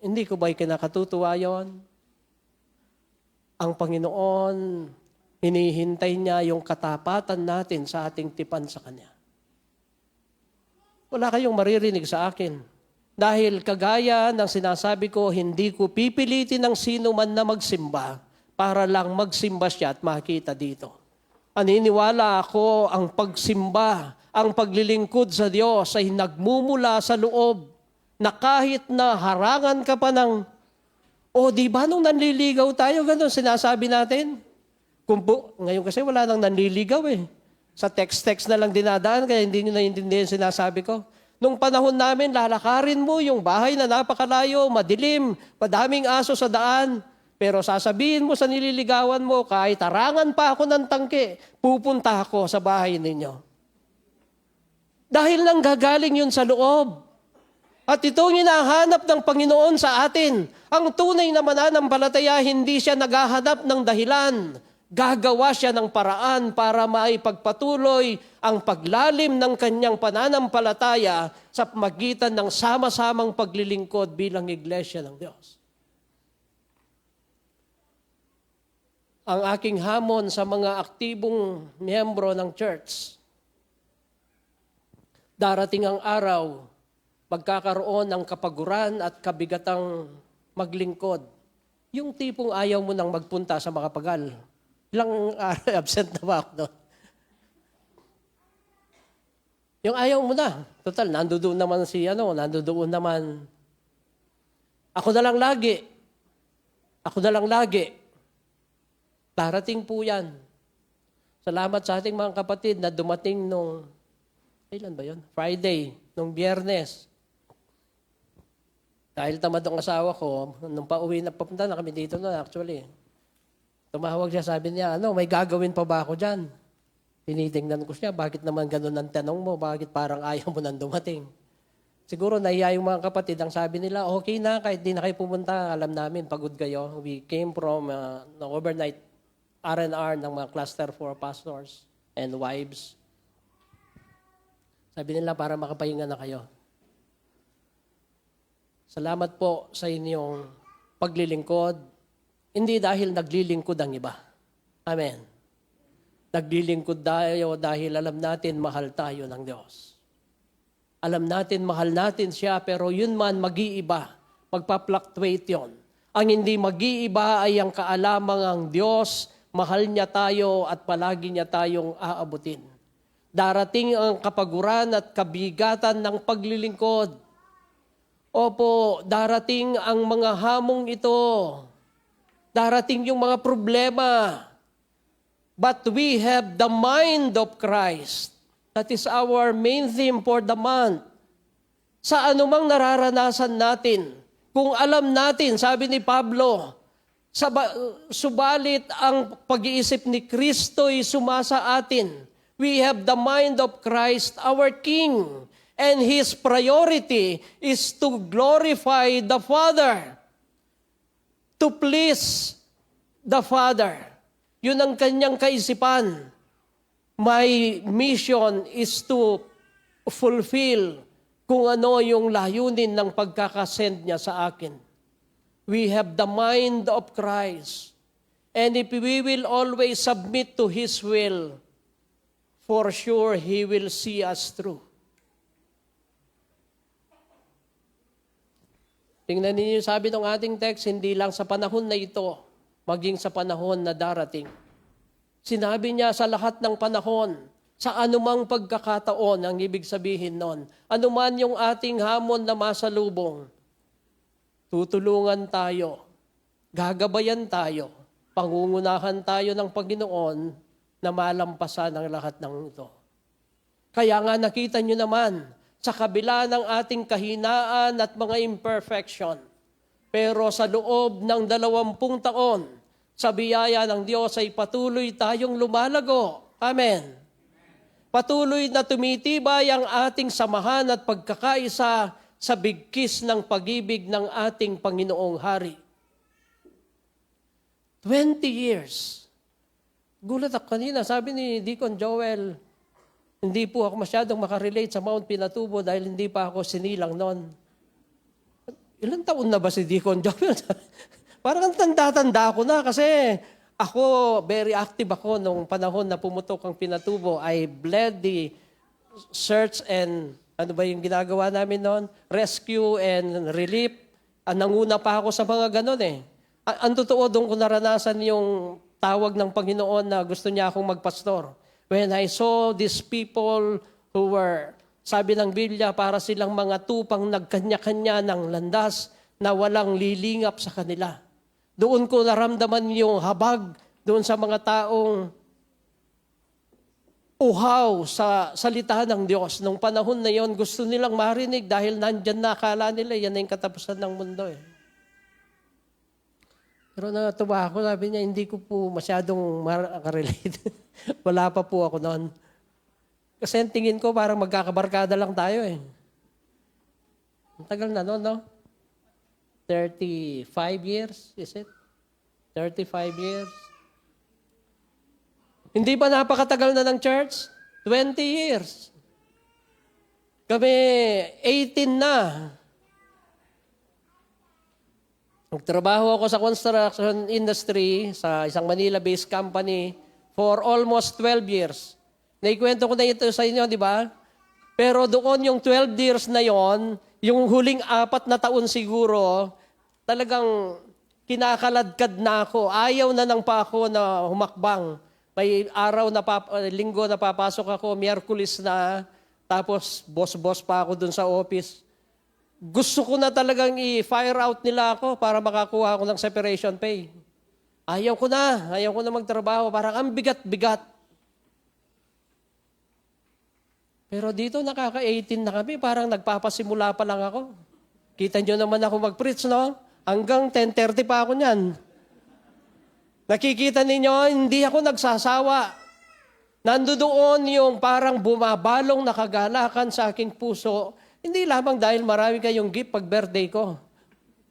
Hindi ko ba'y kinakatutuwa yon? Ang Panginoon, hinihintay niya yung katapatan natin sa ating tipan sa Kanya. Wala kayong maririnig sa akin. Dahil kagaya ng sinasabi ko, hindi ko pipilitin ng sino man na magsimba para lang magsimba siya at makita dito. Aniniwala ako ang pagsimba, ang paglilingkod sa Diyos ay nagmumula sa loob na kahit na harangan ka pa ng, di ba nung nanliligaw tayo, ganun sinasabi natin? Ngayon kasi wala nang nanliligaw eh. Sa text-text na lang dinadaan, kaya hindi nyo naiintindihan sinasabi ko. Nung panahon namin, lalakarin mo yung bahay na napakalayo, madilim, madaming aso sa daan. Pero sasabihin mo sa nililigawan mo, kahit tarangan pa ako ng tangke, pupunta ako sa bahay ninyo. Dahil nang gagaling yun sa loob. At itong hinahanap ng Panginoon sa atin. Ang tunay na mananampalataya, hindi siya naghahanap ng dahilan. Gagawa siya ng paraan para maipagpatuloy ang paglalim ng kanyang pananampalataya sa magitan ng sama-samang paglilingkod bilang iglesia ng Diyos. Ang aking hamon sa mga aktibong miyembro ng church, darating ang araw, magkakaroon ng kapaguran at kabigatang maglingkod. Yung tipong ayaw mo nang magpunta sa makapagal. Ilang absent na ba ako doon? Yung ayaw mo na. Total, nandoon naman nandoon naman. Ako na lang lagi. Darating po yan. Salamat sa ating mga kapatid na dumating nung, kailan ba yun? Friday, nung Biyernes. Dahil tamad ang asawa ko, nung pauwi na, papunta na kami dito na actually. Tumawag siya, sabi niya, may gagawin pa ba ako dyan? Tinitingnan ko siya, bakit naman ganun ang tanong mo? Bakit parang ayaw mo nang dumating? Siguro nahiya yung mga kapatid, ang sabi nila, okay na, kahit di na kayo pumunta, alam namin, pagod kayo. We came from overnight R&R ng mga cluster for pastors and wives. Sabi nila, para makapahinga na kayo. Salamat po sa inyong paglilingkod. Hindi dahil naglilingkod ang iba. Amen. Naglilingkod tayo dahil alam natin mahal tayo ng Diyos. Alam natin mahal natin siya, pero yun man mag-iiba. Magpa-fluctuate yun. Ang hindi mag-iiba ay ang kaalamang ang Diyos, mahal niya tayo at palagi niya tayong aabutin. Darating ang kapaguran at kabigatan ng paglilingkod. Opo, darating ang mga hamong ito. Darating yung mga problema. But we have the mind of Christ. That is our main theme for the month. Sa anumang nararanasan natin, kung alam natin, sabi ni Pablo, subalit ang pag-iisip ni Kristo'y sumasa atin. We have the mind of Christ, our King, and His priority is to glorify the Father. To please the Father. Yun ang kanyang kaisipan. My mission is to fulfill kung ano yung layunin ng pagkakasend niya sa akin. We have the mind of Christ. And if we will always submit to His will, for sure He will see us through. Tingnan ninyo, sabi ng ating text, hindi lang sa panahon na ito, maging sa panahon na darating. Sinabi niya sa lahat ng panahon, sa anumang pagkakataon, ang ibig sabihin nun, anuman yung ating hamon na masalubong, tutulungan tayo, gagabayan tayo, pangungunahan tayo ng Panginoon na malampasan ang lahat ng ito. Kaya nga nakita nyo naman, sa kabila ng ating kahinaan at mga imperfection. Pero sa loob ng 20 taon, sa biyaya ng Diyos ay patuloy tayong lumalago. Amen. Patuloy na tumitibay ang ating samahan at pagkakaisa sa bigkis ng pag-ibig ng ating Panginoong Hari. 20 years. Gulat ako kanina, sabi ni Deacon Joel, hindi po ako masyadong makarelate sa Mount Pinatubo dahil hindi pa ako sinilang noon. Ilang taon na ba si Deacon Joel? Parang tanda-tanda ko na kasi ako, very active ako nung panahon na pumutok ang Pinatubo. I led the search and, ano ba yung ginagawa namin noon? Rescue and relief. Nanguna pa ako sa mga ganon eh. Ang totoo, doon ko naranasan yung tawag ng Panginoon na gusto niya akong magpastor. When I saw these people who were, sabi ng Biblia, para silang mga tupang nagkanya-kanya ng landas na walang lilingap sa kanila. Doon ko naramdaman yung habag doon sa mga taong uhaw sa salita ng Diyos. Nung panahon na yon, gusto nilang marinig dahil nandyan na akala nila, yan na yung katapusan ng mundo eh. Pero natuwa ako, sabi niya, hindi ko po masyadong makarelate. Wala pa po ako noon. Kasi ang tingin ko parang magkakabarkada lang tayo eh. Ang tagal na noon, no? 35 years, is it? 35 years. Hindi ba napakatagal na ng church? 20 years. Kami 18 na. Nagtrabaho ako sa construction industry sa isang Manila-based company for almost 12 years. Naikwento ko na ito sa inyo, di ba? Pero doon yung 12 years na yon, yung huling 4 na taon siguro, talagang kinakaladkad na ako. Ayaw na nang pa ako na humakbang. May araw na linggo na papasok ako, Miyerkules na, tapos boss-boss pa ako dun sa office. Gusto ko na talagang i-fire out nila ako para makakuha ako ng separation pay. Ayaw ko na magtrabaho, parang ang bigat-bigat. Pero dito nakaka-18 na kami, parang nagpapasimula pa lang ako. Kita nyo naman ako mag-preach, no? Hanggang 10:30 pa ako niyan. Nakikita ninyo, hindi ako nagsasawa. Nandoon yung parang bumabalong na kagalakan sa aking puso. Hindi lamang dahil marami kayong gift pag birthday ko.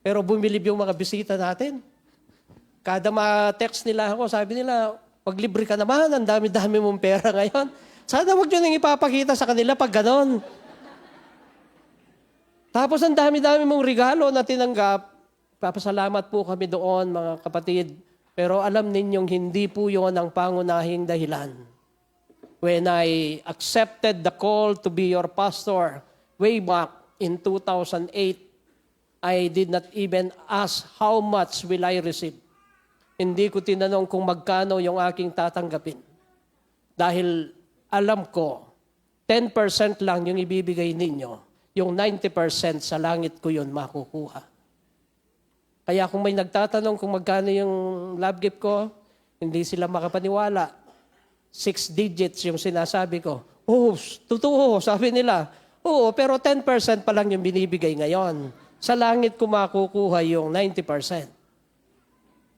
Pero bumilib yung mga bisita natin. Kada ma-text nila ako, sabi nila, pag libre ka naman, ang dami-dami mong pera ngayon. Sana wag nyo nang ipapakita sa kanila pag ganon. Tapos ang dami-dami mong regalo na tinanggap. Papasalamat po kami doon, mga kapatid. Pero alam ninyong hindi po yon ang pangunahing dahilan. When I accepted the call to be your pastor way back in 2008, I did not even ask how much will I receive. Hindi ko tinanong kung magkano yung aking tatanggapin. Dahil alam ko, 10% lang yung ibibigay ninyo. Yung 90% sa langit ko yun makukuha. Kaya kung may nagtatanong kung magkano yung love gift ko, hindi sila makapaniwala. 6 digits yung sinasabi ko. Oh, totoo, sabi nila. Oo, pero 10% pa lang yung binibigay ngayon. Sa langit ko makukuha yung 90%.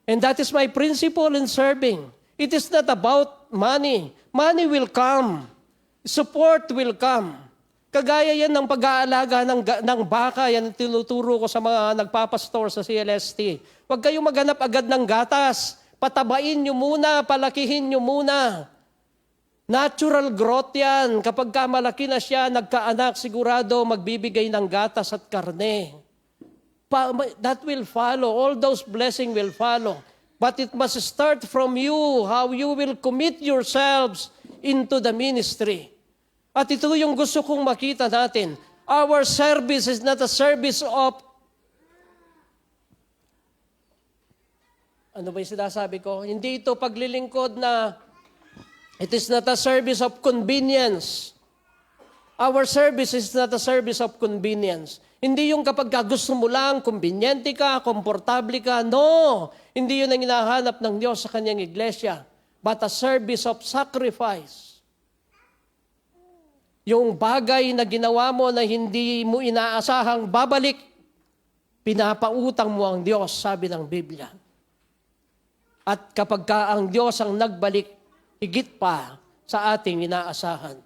And that is my principle in serving. It is not about money. Money will come. Support will come. Kagaya yan ng pag-aalaga ng baka, yan ang tinuturo ko sa mga nagpapastor sa CLST. Huwag kayong maghanap agad ng gatas. Patabain nyo muna, palakihin nyo muna. Natural growth yan. Kapag malaki na siya, nagkaanak, sigurado magbibigay ng gatas at karne. That will follow. All those blessings will follow. But it must start from you, how you will commit yourselves into the ministry. At ito yung gusto kong makita natin. Our service is not a service of... Ano ba yung sinasabi ko? Hindi ito paglilingkod na it is not a service of convenience. Our service is not a service of convenience. Hindi yung kapag gusto mo lang, kumbinyente ka, komportable ka. No! Hindi yun ang hinahanap ng Diyos sa kanyang iglesia. But a service of sacrifice. Yung bagay na ginawa mo na hindi mo inaasahang babalik, pinapautang mo ang Diyos, sabi ng Biblia. At kapag ang Diyos ang nagbalik, higit pa sa ating inaasahan.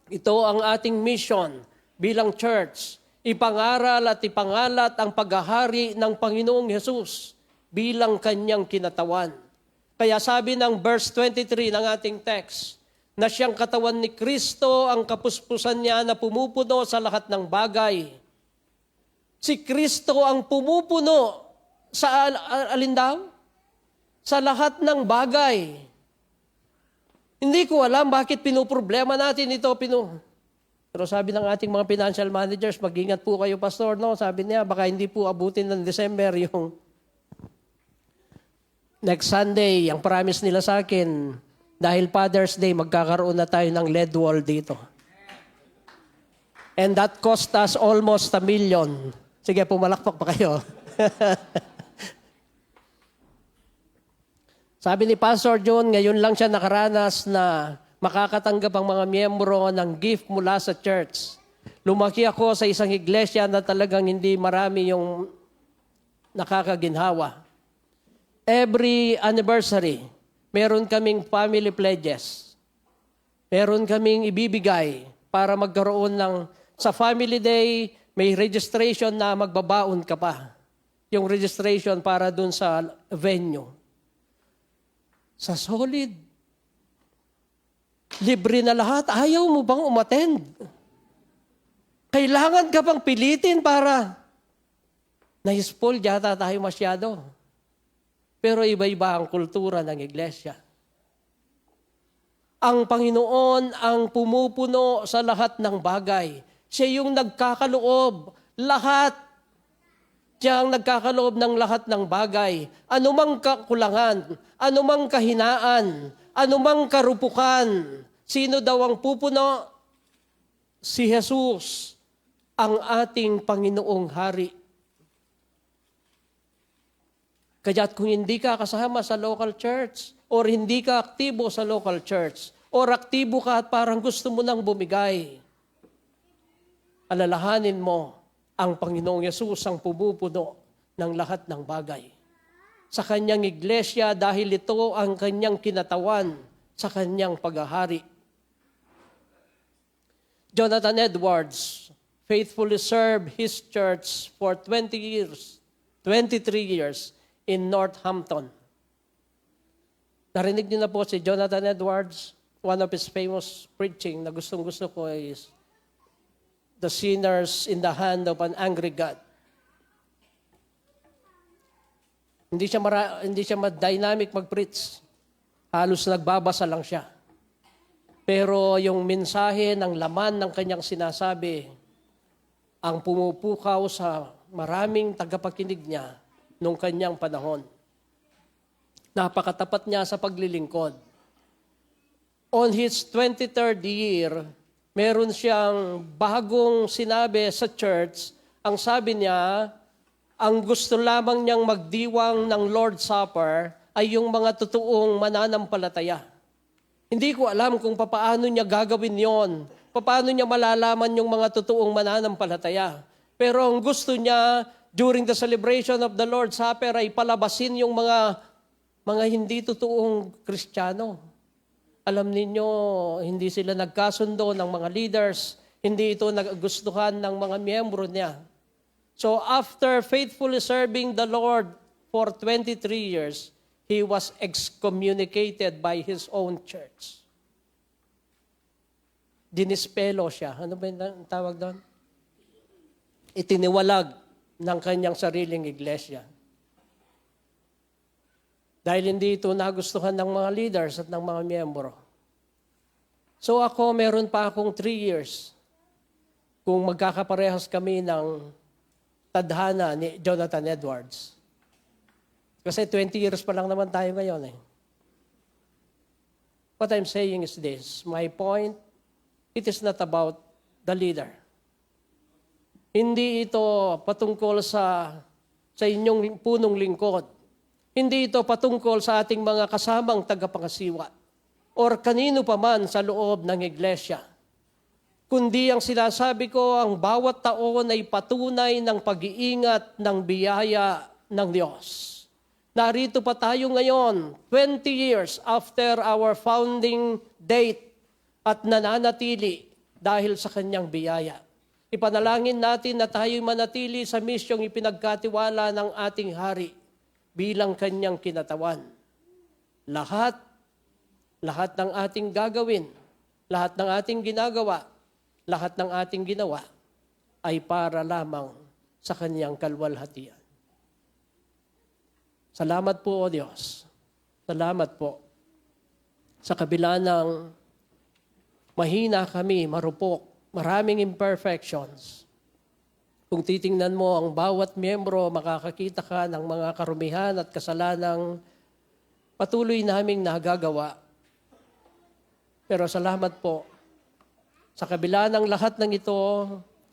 Ito ang ating mission bilang church, ipangaral at ipangalat ang paghahari ng Panginoong Hesus bilang kanyang kinatawan. Kaya sabi ng verse 23 ng ating text, na siyang katawan ni Kristo ang kapuspusan niya na pumupuno sa lahat ng bagay. Si Kristo ang pumupuno Sa alin daw? Sa lahat ng bagay. Hindi ko alam bakit pinoproblema natin ito. Pero sabi ng ating mga financial managers, mag-ingat po kayo, Pastor. No? Sabi niya, baka hindi po abutin ng December yung next Sunday. Ang promise nila sa akin, dahil Father's Day, magkakaroon na tayo ng LED wall dito. And that cost us almost $1 million. Sige, pumalakpak pa kayo. Sabi ni Pastor John, ngayon lang siya nakaranas na makakatanggap ang mga miyembro ng gift mula sa church. Lumaki ako sa isang iglesia na talagang hindi marami yung nakakaginhawa. Every anniversary, meron kaming family pledges. Meron kaming ibibigay para magkaroon ng, sa family day, may registration na magbabaon ka pa. Yung registration para dun sa venue. Sa solid. Libre na lahat. Ayaw mo bang umattend? Kailangan ka bang pilitin para na-spoil yata tayo masyado. Pero iba-iba ang kultura ng iglesia. Ang Panginoon ang pumupuno sa lahat ng bagay. Siya yung nagkakaloob. Lahat. Siya ang nagkakaloob ng lahat ng bagay. Anumang kakulangan, anumang kahinaan, anumang karupukan, sino daw ang pupuno? Si Jesus, ang ating Panginoong Hari. Kaya't kung hindi ka kasama sa local church, or hindi ka aktibo sa local church, or aktibo ka at parang gusto mo nang bumigay, alalahanin mo, ang Panginoong Yesus ang pumupuno ng lahat ng bagay. Sa kanyang iglesia dahil ito ang kanyang kinatawan sa kanyang paghahari. Jonathan Edwards faithfully served his church for 23 years in Northampton. Narinig niyo na po si Jonathan Edwards. One of his famous preaching na gustong-gusto ko is the sinners in the hand of an angry God. Hindi siya dynamic mag-preach. Halos nagbabasa lang siya. Pero yung mensahe ng laman ng kanyang sinasabi, ang pumupukaw sa maraming tagapakinig niya nung kanyang panahon. Napakatapat niya sa paglilingkod. On his 23rd year, meron siyang bagong sinabi sa church. Ang sabi niya, ang gusto lamang niyang magdiwang ng Lord's Supper ay yung mga totoong mananampalataya. Hindi ko alam kung paano niya gagawin yon, paano niya malalaman yung mga totoong mananampalataya. Pero ang gusto niya, during the celebration of the Lord's Supper, ay palabasin yung mga hindi totoong Kristiyano. Alam ninyo, hindi sila nagkasundo ng mga leaders. Hindi ito nagustuhan ng mga miyembro niya. So after faithfully serving the Lord for 23 years, he was excommunicated by his own church. Dinispelo siya. Ano ba yung tawag doon? Itiniwalag ng kanyang sariling iglesia. Dahil hindi ito nagustuhan ng mga leaders at ng mga miyembro. So ako, meron pa akong 3 years kung magkakaparehas kami ng tadhana ni Jonathan Edwards. Kasi 20 years pa lang naman tayo ngayon eh. What I'm saying is this, my point, it is not about the leader. Hindi ito patungkol sa inyong punong lingkod. Hindi ito patungkol sa ating mga kasamang tagapangasiwa or kanino pa man sa loob ng iglesia. Kundi ang sinasabi ko, ang bawat taon ay patunay ng pag-iingat ng biyaya ng Diyos. Narito pa tayo ngayon, 20 years after our founding date at nananatili dahil sa kanyang biyaya. Ipanalangin natin na tayo'y manatili sa misyong ipinagkatiwala ng ating hari bilang kanyang kinatawan. Lahat ng ating gagawin, lahat ng ating ginagawa, lahat ng ating ginawa ay para lamang sa kanyang kalwalhatian. Salamat po, O Diyos. Salamat po. Sa kabila ng mahina kami, marupok, maraming imperfections. Kung titingnan mo ang bawat miyembro, makakakita ka ng mga karumihan at kasalanang patuloy naming nagagawa. Pero salamat po. Sa kabila ng lahat ng ito,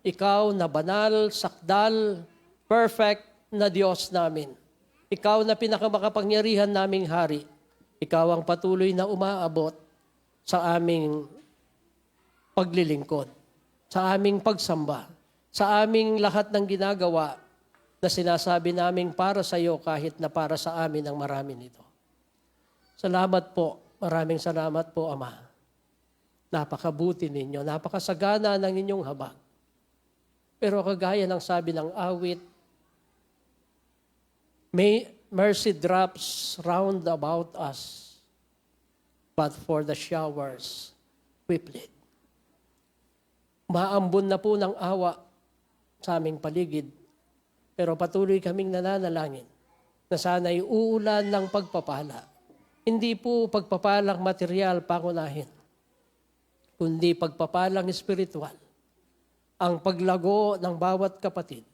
ikaw na banal, sakdal, perfect na Diyos namin. Ikaw na pinakamakapangyarihan naming hari. Ikaw ang patuloy na umaabot sa aming paglilingkod, sa aming pagsamba, sa aming lahat ng ginagawa na sinasabi naming para sa iyo kahit na para sa amin ang marami nito. Salamat po. Maraming salamat po, Ama. Napakabuti ninyo. Napakasagana ng inyong habag. Pero kagaya ng sabi ng awit, may mercy drops round about us, but for the showers we plead. Maambon na po ng awa sa aming paligid, pero patuloy kaming nananalangin na sana'y uulan ng pagpapala. Hindi po pagpapalang material pangunahin, kundi pagpapalang espiritual. Ang paglago ng bawat kapatid,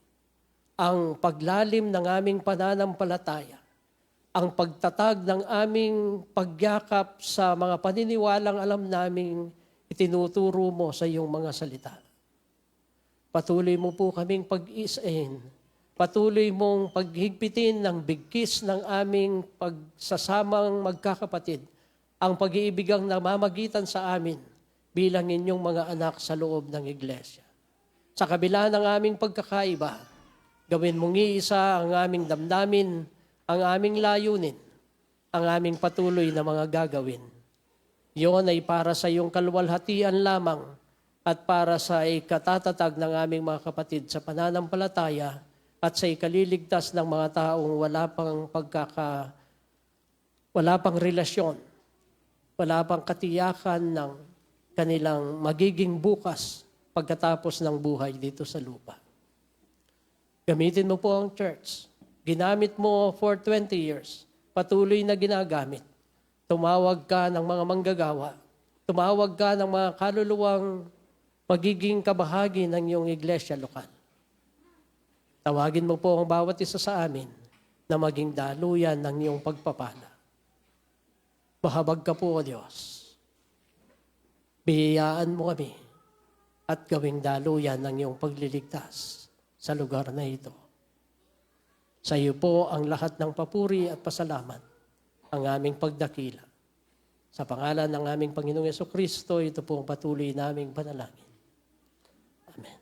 ang paglalim ng aming pananampalataya, ang pagtatag ng aming pagyakap sa mga paniniwalang alam naming itinuturo mo sa iyong mga salita. Patuloy mo po kaming pag-isain, patuloy mong paghigpitin ng bigkis ng aming pagsasamang magkakapatid, ang pag-iibigang namamagitan sa amin bilang inyong mga anak sa loob ng iglesia. Sa kabila ng aming pagkakaiba, gawin mong iisa ang aming damdamin, ang aming layunin, ang aming patuloy na mga gagawin. Iyon ay para sa iyong kaluwalhatian lamang at para sa ikatatatag ng aming mga kapatid sa pananampalataya at sa ikaliligtas ng mga taong wala pang relasyon, wala pang katiyakan ng kanilang magiging bukas pagkatapos ng buhay dito sa lupa. Gamitin mo po ang church. Ginamit mo for 20 years. Patuloy na ginagamit. Tumawag ka ng mga manggagawa. Tumawag ka ng mga kaluluwang magiging kabahagi ng iyong iglesia lokal. Tawagin mo po ang bawat isa sa amin na maging daluyan ng iyong pagpapala. Mahabag ka po, O Diyos. Biyayaan mo kami at gawing daluyan ng iyong pagliligtas sa lugar na ito. Sa iyo po ang lahat ng papuri at pasalamat, ang aming pagdakila. Sa pangalan ng aming Panginoong Yesukristo, ito po ang patuloy naming panalangin. Amen.